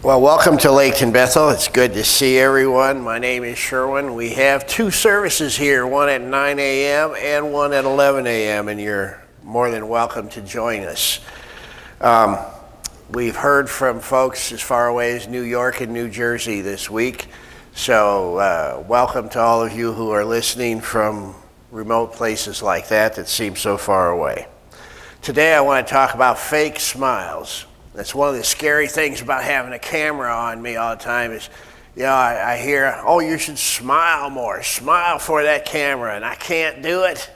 Well, welcome to Laketon Bethel. It's good to see everyone. My name is Sherwin. We have two services here, one at 9 a.m. and one at 11 a.m., and you're more than welcome to join us. We've heard from folks as far away as New York and New Jersey this week, so welcome to all of you who are listening from remote places like that seem so far away. Today I want to talk about fake smiles. That's one of the scary things about having a camera on me all the time is, I hear, oh, you should smile more. Smile for that camera, and I can't do it.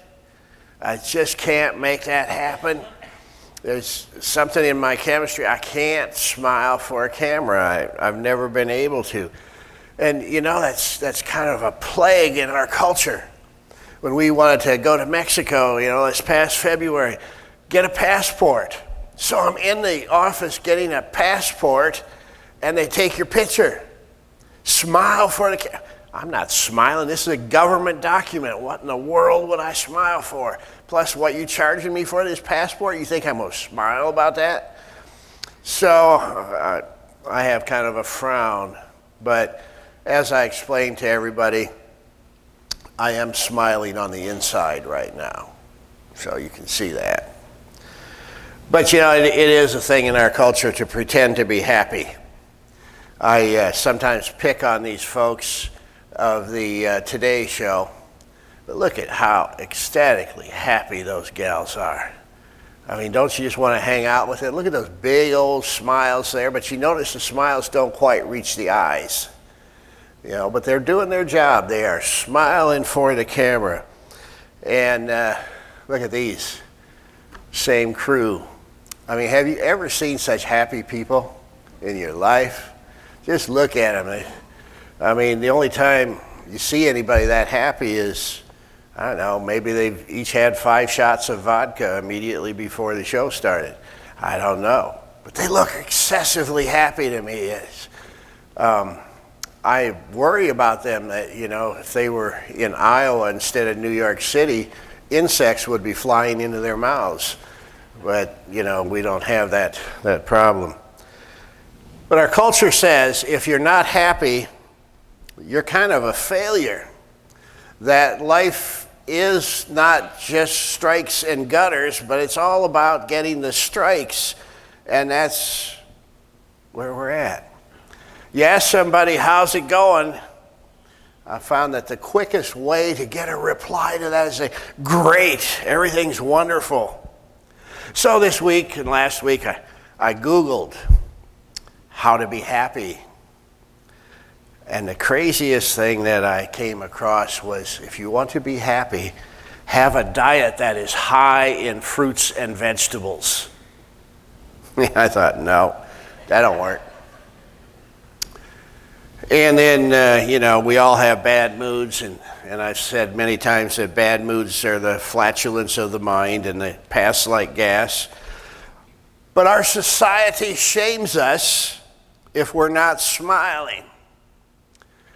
I just can't make that happen. There's something in my chemistry. I can't smile for a camera. I've never been able to. And, that's kind of a plague in our culture. When we wanted to go to Mexico, this past February, get a passport. So I'm in the office getting a passport, and they take your picture. Smile for the camera. I'm not smiling. This is a government document. What in the world would I smile for? Plus, what you charging me for this passport? You think I'm going to smile about that? So I have kind of a frown. But as I explained to everybody, I am smiling on the inside right now. So you can see that. But it is a thing in our culture to pretend to be happy. I sometimes pick on these folks of the Today Show, but look at how ecstatically happy those gals are. I mean, don't you just want to hang out with it? Look at those big old smiles there, but you notice the smiles don't quite reach the eyes. But they're doing their job. They are smiling for the camera. And look at these, same crew. I mean, have you ever seen such happy people in your life? Just look at them. I mean, the only time you see anybody that happy is, I don't know, maybe they've each had 5 shots of vodka immediately before the show started. I don't know. But they look excessively happy to me. I worry about them that, if they were in Iowa instead of New York City, insects would be flying into their mouths. But, we don't have that problem. But our culture says if you're not happy, you're kind of a failure. That life is not just strikes and gutters, but it's all about getting the strikes. And that's where we're at. You ask somebody, how's it going? I found that the quickest way to get a reply to that is say, great, everything's wonderful. So this week and last week, I Googled how to be happy. And the craziest thing that I came across was, if you want to be happy, have a diet that is high in fruits and vegetables. I thought, no, that don't work. And then, we all have bad moods, and I've said many times that bad moods are the flatulence of the mind and they pass like gas. But our society shames us if we're not smiling.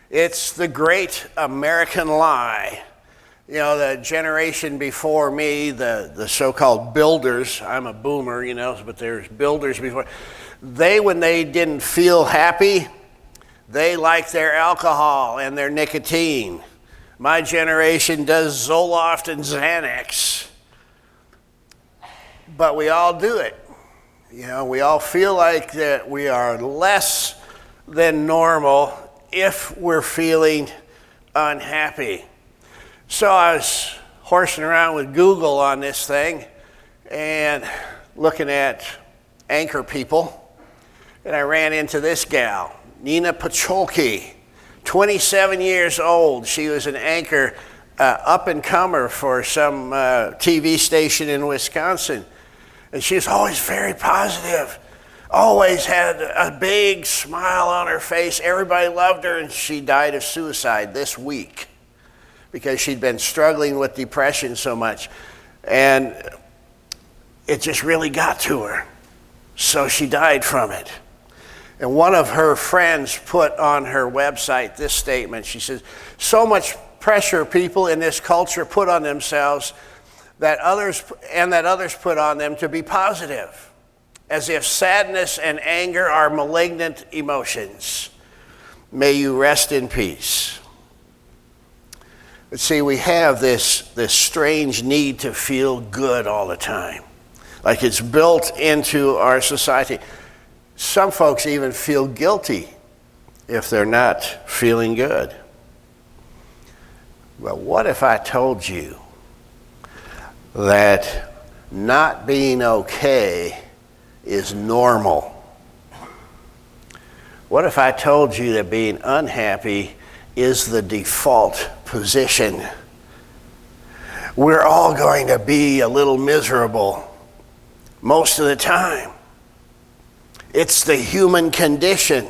It's the great American lie. The generation before me, the so-called builders, I'm a boomer, but there's builders before. When they didn't feel happy, they like their alcohol and their nicotine. My generation does Zoloft and Xanax. But we all do it. We all feel like that we are less than normal if we're feeling unhappy. So I was horsing around with Google on this thing and looking at anchor people. And I ran into this gal, Nina Pacholke, 27 years old. She was an anchor, up-and-comer for some TV station in Wisconsin. And she was always very positive, always had a big smile on her face. Everybody loved her, and she died of suicide this week because she'd been struggling with depression so much. And it just really got to her. So she died from it. And one of her friends put on her website this statement. She says, so much pressure people in this culture put on themselves that others put on them to be positive. as if sadness and anger are malignant emotions. May you rest in peace. But see, we have this strange need to feel good all the time. Like it's built into our society. Some folks even feel guilty if they're not feeling good. Well, what if I told you that not being okay is normal? What if I told you that being unhappy is the default position? We're all going to be a little miserable most of the time. It's the human condition.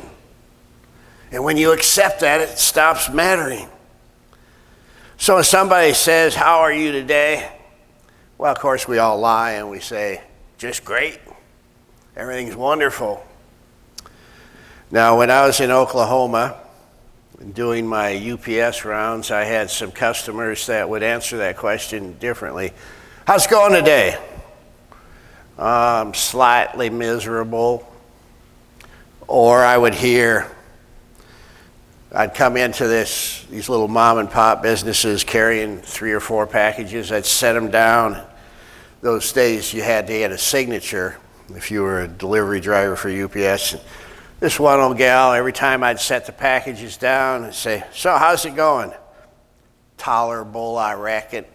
And when you accept that, it stops mattering. So if somebody says, "How are you today?" Well, of course, we all lie and we say, "Just great. Everything's wonderful." Now, when I was in Oklahoma doing my UPS rounds, I had some customers that would answer that question differently. "How's it going today?" "I'm slightly miserable." Or I would hear, I'd come into these little mom and pop businesses carrying 3 or 4 packages. I'd set them down. Those days you had to get a signature if you were a delivery driver for UPS. This one old gal, every time I'd set the packages down, I'd say, "So how's it going?" "Tolerable, I reckon."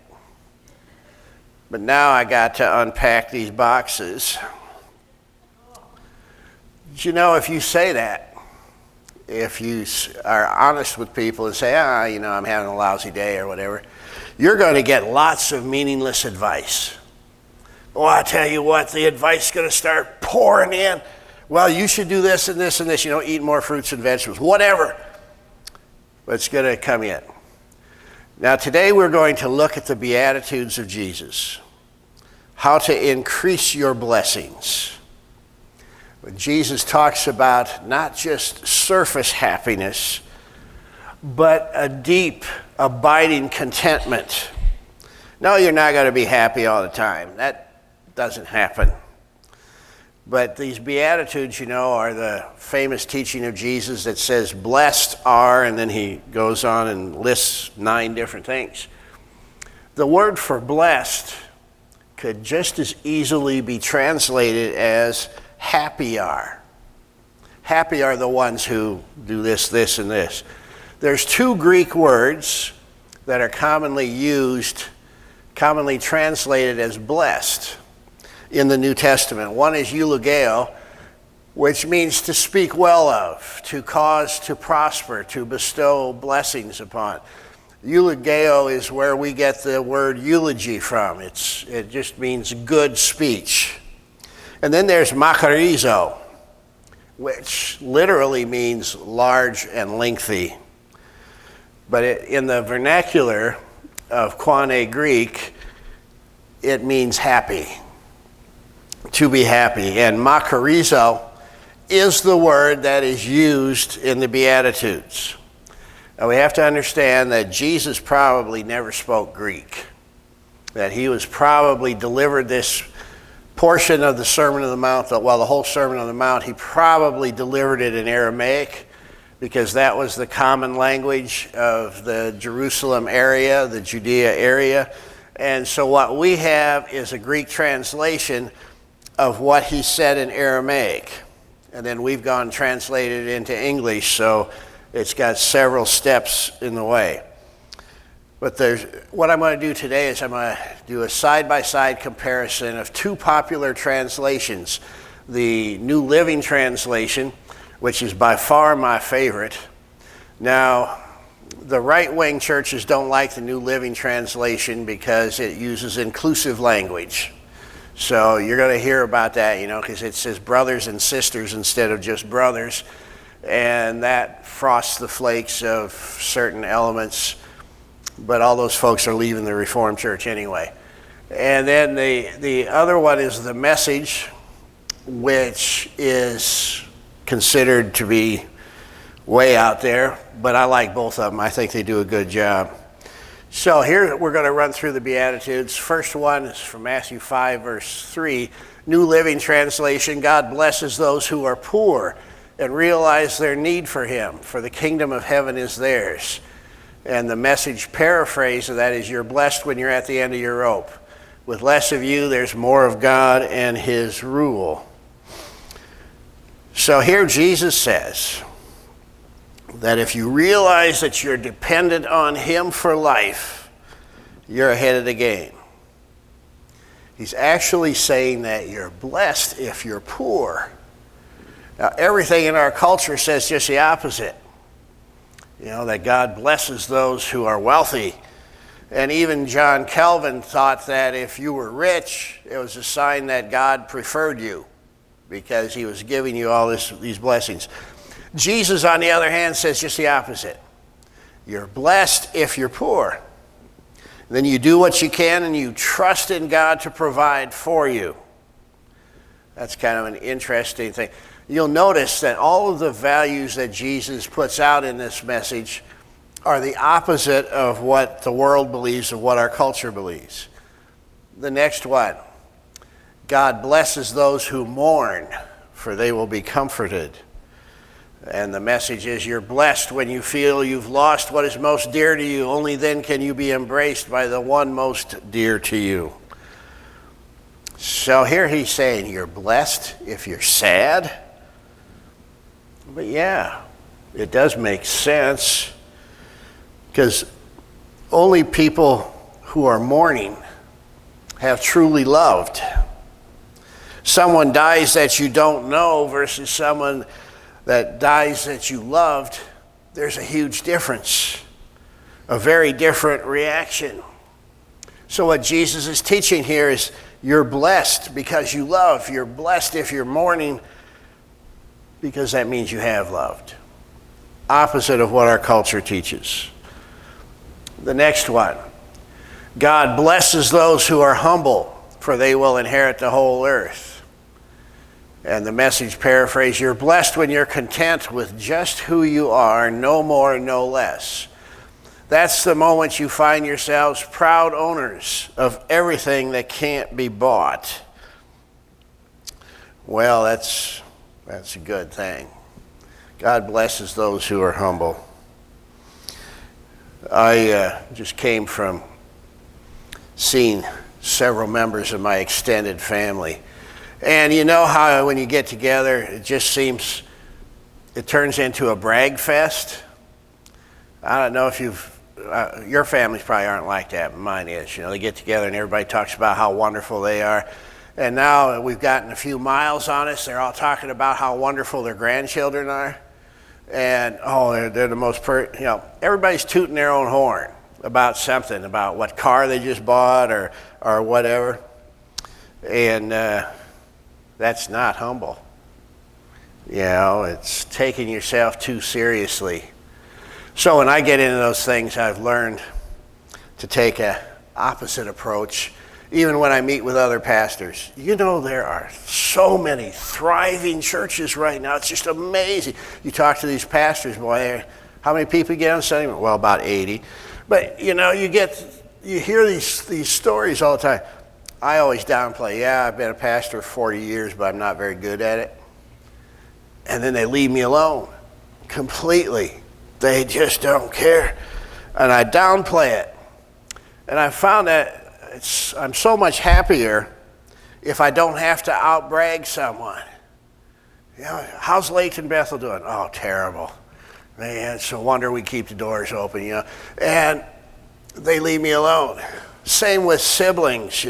But now I got to unpack these boxes. You know, if you say that, if you are honest with people and say, I'm having a lousy day or whatever, you're going to get lots of meaningless advice. "Oh, I tell you what, the advice is going to start pouring in. Well, you should do this and this and this, eat more fruits and vegetables, whatever." But it's going to come in. Now, today we're going to look at the Beatitudes of Jesus, how to increase your blessings. When Jesus talks about not just surface happiness, but a deep, abiding contentment. No, you're not going to be happy all the time. That doesn't happen. But these Beatitudes, are the famous teaching of Jesus that says, "Blessed are," and then he goes on and lists 9 different things. The word for blessed could just as easily be translated as happy are. Happy are the ones who do this, this, and this. There's 2 Greek words that are commonly translated as blessed in the New Testament. One is eulogio, which means to speak well of, to cause to prosper, to bestow blessings upon. Eulogio is where we get the word eulogy from. It just means good speech. And then there's makarizo, which literally means large and lengthy. But in the vernacular of Koine Greek, it means happy, to be happy. And makarizo is the word that is used in the Beatitudes. Now we have to understand that Jesus probably never spoke Greek, that he was probably delivered this portion of the Sermon on the Mount, the whole Sermon on the Mount, he probably delivered it in Aramaic because that was the common language of the Jerusalem area, the Judea area. And so what we have is a Greek translation of what he said in Aramaic. And then we've gone and translated it into English, so it's got several steps in the way. But what I'm going to do today is I'm going to do a side-by-side comparison of 2 popular translations. The New Living Translation, which is by far my favorite. Now, the right-wing churches don't like the New Living Translation because it uses inclusive language. So you're going to hear about that, because it says brothers and sisters instead of just brothers. And that frosts the flakes of certain elements. But all those folks are leaving the Reformed Church anyway. And then the other one is the Message, which is considered to be way out there, but I like both of them. I think they do a good job. So here we're going to run through the Beatitudes. First one is from Matthew 5, verse 3, New Living Translation. God blesses those who are poor and realize their need for him, for the kingdom of heaven is theirs. And the Message paraphrase of that is, you're blessed when you're at the end of your rope. With less of you, there's more of God and his rule. So here Jesus says that if you realize that you're dependent on him for life, you're ahead of the game. He's actually saying that you're blessed if you're poor. Now, everything in our culture says just the opposite. That God blesses those who are wealthy. And even John Calvin thought that if you were rich, it was a sign that God preferred you because he was giving you all these blessings. Jesus, on the other hand, says just the opposite. You're blessed if you're poor. Then you do what you can and you trust in God to provide for you. That's kind of an interesting thing. You'll notice that all of the values that Jesus puts out in this message are the opposite of what the world believes, of what our culture believes. The next one, God blesses those who mourn, for they will be comforted. And the message is, you're blessed when you feel you've lost what is most dear to you. Only then can you be embraced by the one most dear to you. So here he's saying you're blessed if you're sad. But yeah, it does make sense, because only people who are mourning have truly loved. Someone dies that you don't know versus someone that dies that you loved, there's a huge difference, a very different reaction. So what Jesus is teaching here is you're blessed because you love. You're blessed if you're mourning because that means you have loved. Opposite of what our culture teaches. The next one, God blesses those who are humble, for they will inherit the whole earth. And the Message paraphrase, you're blessed when you're content with just who you are, no more, no less. That's the moment you find yourselves proud owners of everything that can't be bought. Well, that's a good thing. God blesses those who are humble. I just came from seeing several members of my extended family. And you know how when you get together, it just seems, it turns into a brag fest? I don't know if your families probably aren't like that, but mine is. They get together and everybody talks about how wonderful they are. And now we've gotten a few miles on us. They're all talking about how wonderful their grandchildren are. And, they're the most, everybody's tooting their own horn about something, about what car they just bought or whatever. And that's not humble. It's taking yourself too seriously. So when I get into those things, I've learned to take an opposite approach. Even when I meet with other pastors, there are so many thriving churches right now. It's just amazing. You talk to these pastors, boy, how many people get on Sunday? Well, about 80. But, you hear these stories all the time. I always downplay, I've been a pastor for 40 years, but I'm not very good at it. And then they leave me alone completely. They just don't care. And I downplay it. And I found that I'm so much happier if I don't have to outbrag someone. How's Layton Bethel doing? Oh, terrible. Man, it's a wonder we keep the doors open, And they leave me alone. Same with siblings,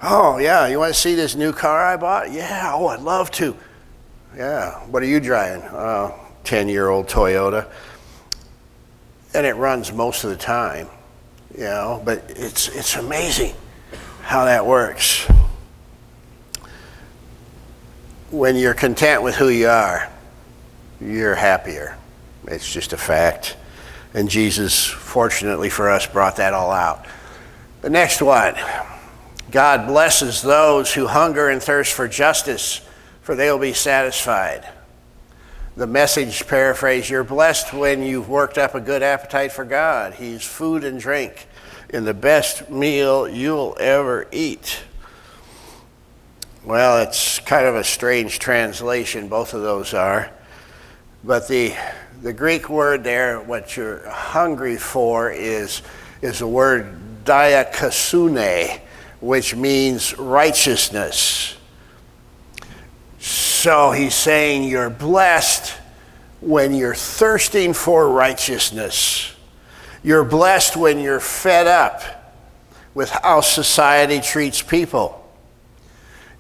Oh, yeah, you want to see this new car I bought? Yeah, I'd love to. Yeah, what are you driving? 10-year-old Toyota. And it runs most of the time, but it's amazing how that works. When you're content with who you are, you're happier. It's just a fact. And Jesus, fortunately for us, brought that all out. The next one, God blesses those who hunger and thirst for justice, for they will be satisfied. The Message paraphrase, you're blessed when you've worked up a good appetite for God. He's food and drink in the best meal you'll ever eat. Well, it's kind of a strange translation, both of those are. But the Greek word there, what you're hungry for, is the word diakosune, which means righteousness. So he's saying you're blessed when you're thirsting for righteousness. You're blessed when you're fed up with how society treats people.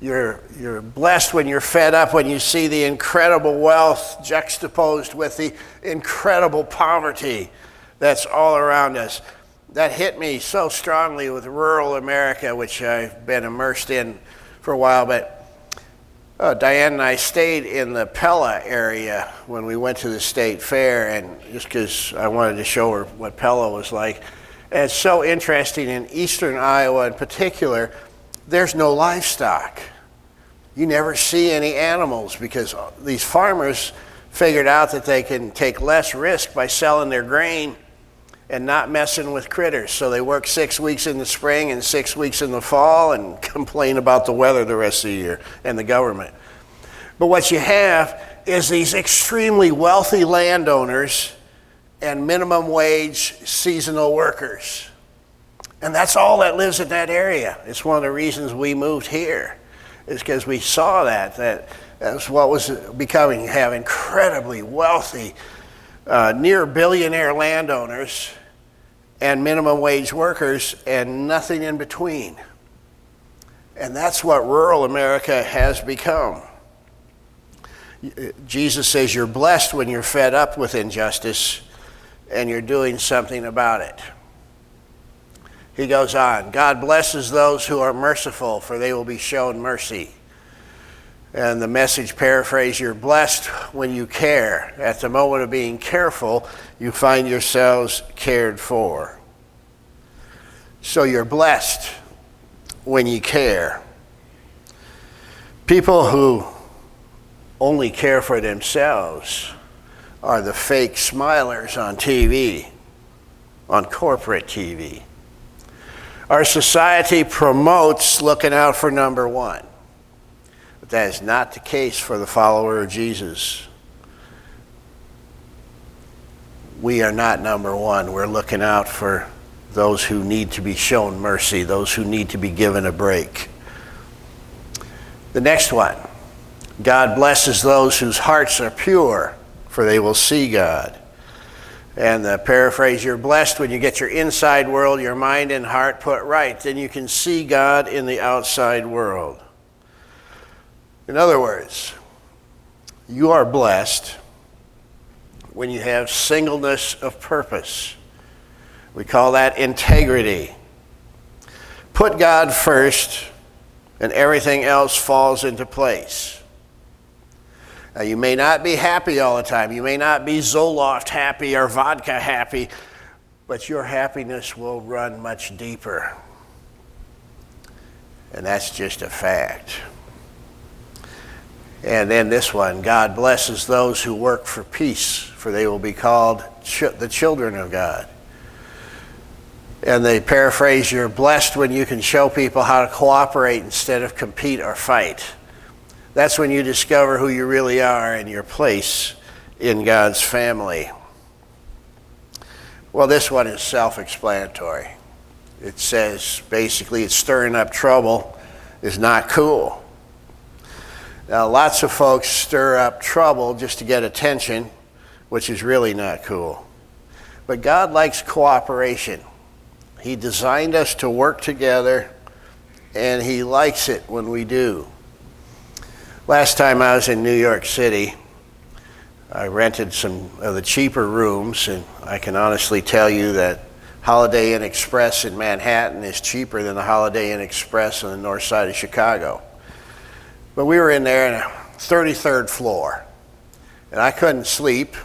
You're blessed when you're fed up when you see the incredible wealth juxtaposed with the incredible poverty that's all around us. That hit me so strongly with rural America, which I've been immersed in for a while. But Diane and I stayed in the Pella area when we went to the state fair, and just because I wanted to show her what Pella was like. And it's so interesting, in eastern Iowa in particular, there's no livestock. You never see any animals because these farmers figured out that they can take less risk by selling their grain and not messing with critters. So they work 6 weeks in the spring and 6 weeks in the fall and complain about the weather the rest of the year and the government. But what you have is these extremely wealthy landowners and minimum wage seasonal workers. And that's all that lives in that area. It's one of the reasons we moved here, is because we saw that's what was becoming. You have incredibly wealthy, near billionaire landowners and minimum wage workers and nothing in between. And that's what rural America has become. Jesus says you're blessed when you're fed up with injustice and you're doing something about it. He goes on, God blesses those who are merciful, for they will be shown mercy. And the Message paraphrase, you're blessed when you care. At the moment of being careful, you find yourselves cared for. So you're blessed when you care. People who only care for themselves are the fake smilers on TV, on corporate TV. Our society promotes looking out for number one. But that is not the case for the follower of Jesus. We are not number one. We're looking out for those who need to be shown mercy, those who need to be given a break. The next one, God blesses those whose hearts are pure, for they will see God. And the paraphrase, you're blessed when you get your inside world, your mind and heart put right. Then you can see God in the outside world. In other words, you are blessed when you have singleness of purpose. We call that integrity. Put God first, and everything else falls into place. Now, you may not be happy all the time. You may not be Zoloft happy or vodka happy, but your happiness will run much deeper. And that's just a fact. And then this one, God blesses those who work for peace, for they will be called the children of God. And they paraphrase, you're blessed when you can show people how to cooperate instead of compete or fight. That's when you discover who you really are and your place in God's family. Well, this one is self-explanatory. It says, basically, it's stirring up trouble is not cool. Now, lots of folks stir up trouble just to get attention, which is really not cool. But God likes cooperation. He designed us to work together, and He likes it when we do. Last time I was in New York City, I rented some of the cheaper rooms, and I can honestly tell you that Holiday Inn Express in Manhattan is cheaper than the Holiday Inn Express on the north side of Chicago. But we were in there on the 33rd floor, and I couldn't sleep,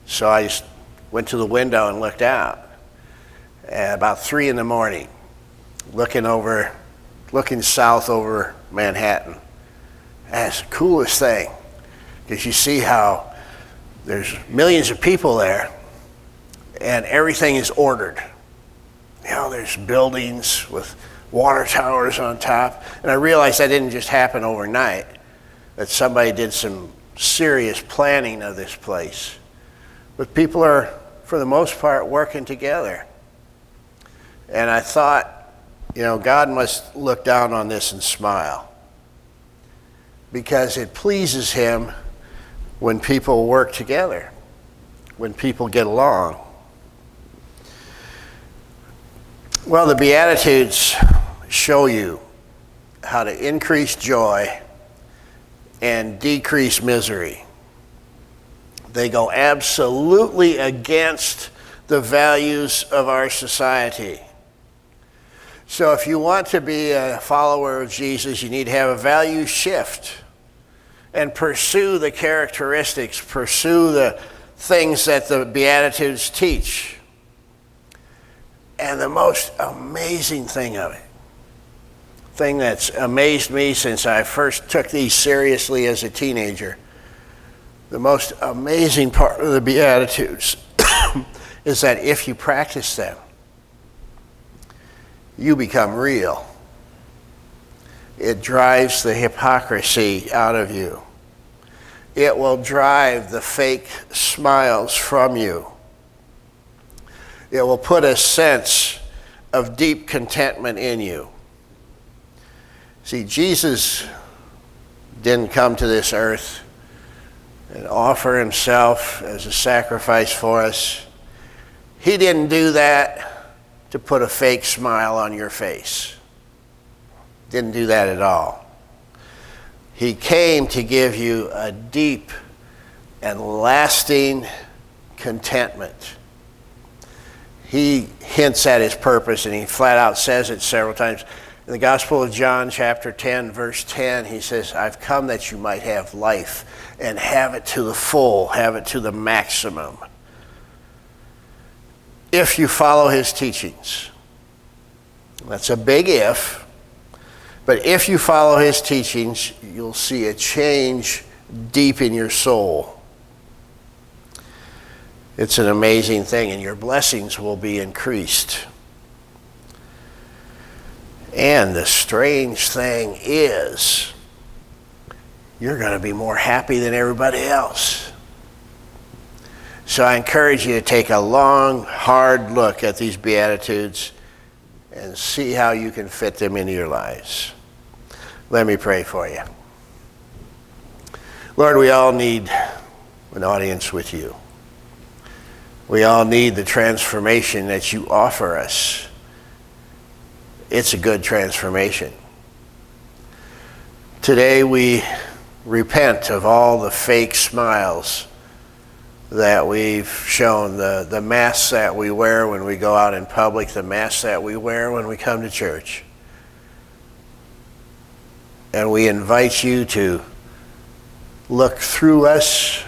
so I just went to the window and looked out. At about 3 in the morning, looking south over Manhattan. And it's the coolest thing, because you see how There's millions of people there, and everything is ordered. There's buildings with water towers on top. And I realized that didn't just happen overnight, that somebody did some serious planning of this place. But people are, for the most part, working together. And I thought, God must look down on this and smile, because it pleases him when people work together, when people get along. Well, the Beatitudes show you how to increase joy and decrease misery. They go absolutely against the values of our society. So if you want to be a follower of Jesus, you need to have a value shift and pursue the characteristics, pursue the things that the Beatitudes teach. And the most amazing thing of it, thing that's amazed me since I first took these seriously as a teenager, the most amazing part of the Beatitudes is that if you practice them, you become real. It drives the hypocrisy out of you. It will drive the fake smiles from you. It will put a sense of deep contentment in you. See, Jesus didn't come to this earth and offer himself as a sacrifice for us. He didn't do that to put a fake smile on your face. Didn't do that at all. He came to give you a deep and lasting contentment. He hints at his purpose, and he flat out says it several times. In the Gospel of John, chapter 10, verse 10, he says, I've come that you might have life and have it to the full, have it to the maximum. If you follow his teachings. That's a big if. But if you follow his teachings, you'll see a change deep in your soul. It's an amazing thing, and your blessings will be increased. And the strange thing is, you're going to be more happy than everybody else. So I encourage you to take a long, hard look at these Beatitudes and see how you can fit them into your lives. Let me pray for you. Lord, we all need an audience with you. We all need the transformation that you offer us. It's a good transformation. Today we repent of all the fake smiles that we've shown, the masks that we wear when we go out in public, the masks that we wear when we come to church. And we invite you to look through us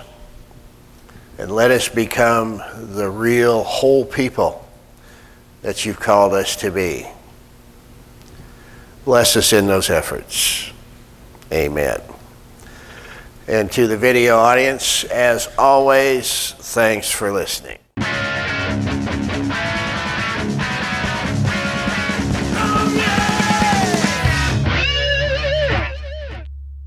and let us become the real whole people that you've called us to be. Bless us in those efforts. Amen. And to the video audience, as always, thanks for listening.